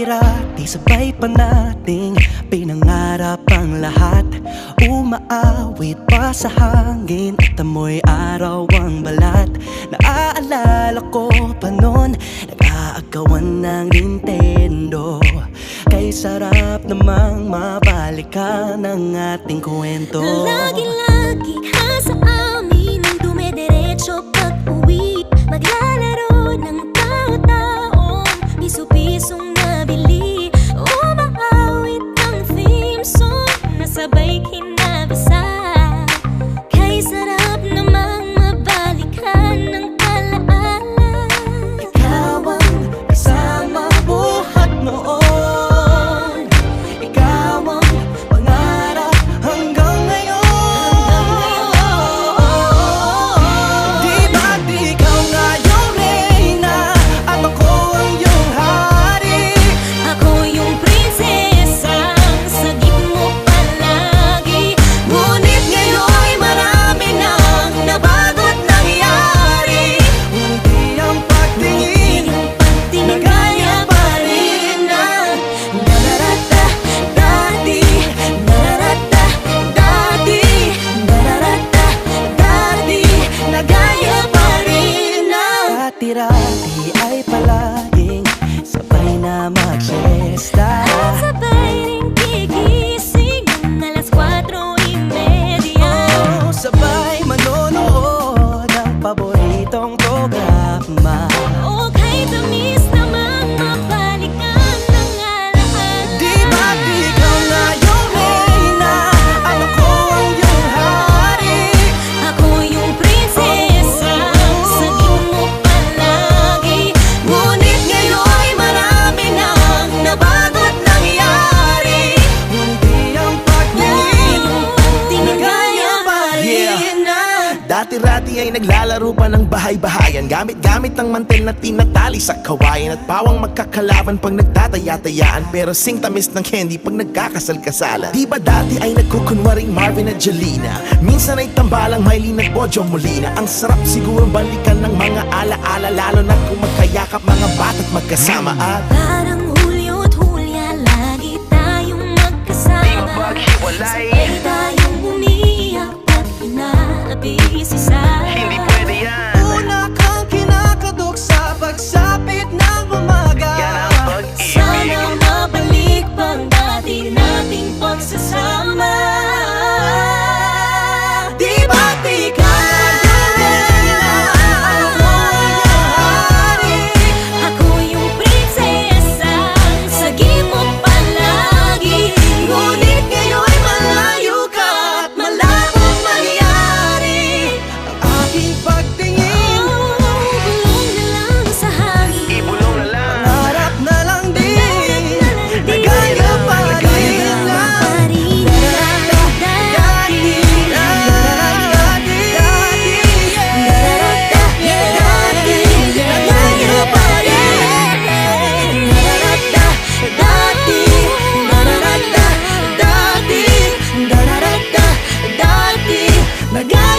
Dati-rati sabay pa nating pinangarap ang lahat. Umaawit pa sa hangin at amoy araw ang balat. Naaalala ko pa noon, nag-aagawan ng Nintendo. Kay sarap namang mabalikan ang ating kwento. Lagi-lagi ka sa amin ang dumediretso pag-uwi. Maglalaro ng tao-taong piso-pisong nabili. Umaawit ang theme song na sabay kinabasa. Kay sarap namang mabalikan ng alaala. Ikaw ang kasama buhat noon. Ikaw ang pangarap hanggang ngayon. Di ba't ikaw nga yung reyna at ako ang iyong hari? Ako yung prinsesang sagip mo palagi. Ngunit ngayon'y marami nang nabago't nangyari. Hindi ang pagtingin na gaya pa rin ng nararata dati. Nararata dati. Nararata dati. Na gaya pa rin ng dati-rati ay palaging sabay na mag-siesta. At sabay ring gigising ng alas 4:30. Oh, sabay manonood ng paboritong programa. O kay tamis namang mabalikan ng alaala. Di ba't ikaw nga yung reyna at ako ang iyong hari? Ako yung prinsesa, sagip mo palagi. Ngunit ngayon'y marami nang nabago't nangyari. Hindi ang pagtingin na gaya pa rin ng Dati-rati ay naglalaro pa ng bahay-bahayan, gamit-gamit ang mantel na tinatali sa kawayan. At pawang magkakalaban pag nagtataya-tayaan, pero sing tamis ng candy pag nagkakasal-kasalan. Di ba dati ay nagkukunwaring Marvin at Jelena? Minsan ay tambalang Mylene at Bojo Molina. Ang sarap siguro balikan ng mga ala-ala, lalo na kung magkayakap mga bata't magkasama. At Parang Hulyo't Hulya, lagi tayong magkasama. Sabay tayong umiyak at inaabis isa. una kang kinakadok sa pagsapit ng umaga. Sana mabalik pang dati nating pagsasama. Di ba't ikaw yung reyna at ako ang iyong hari? Ako yung prinsesa, sagip mo palagi. Ngunit ngayon'y malayo ka at malabong mangyari. Ang aking pagtingin, Bulong na lang sa hangin. harap na lang din, na gaya pa rin ng Nagaya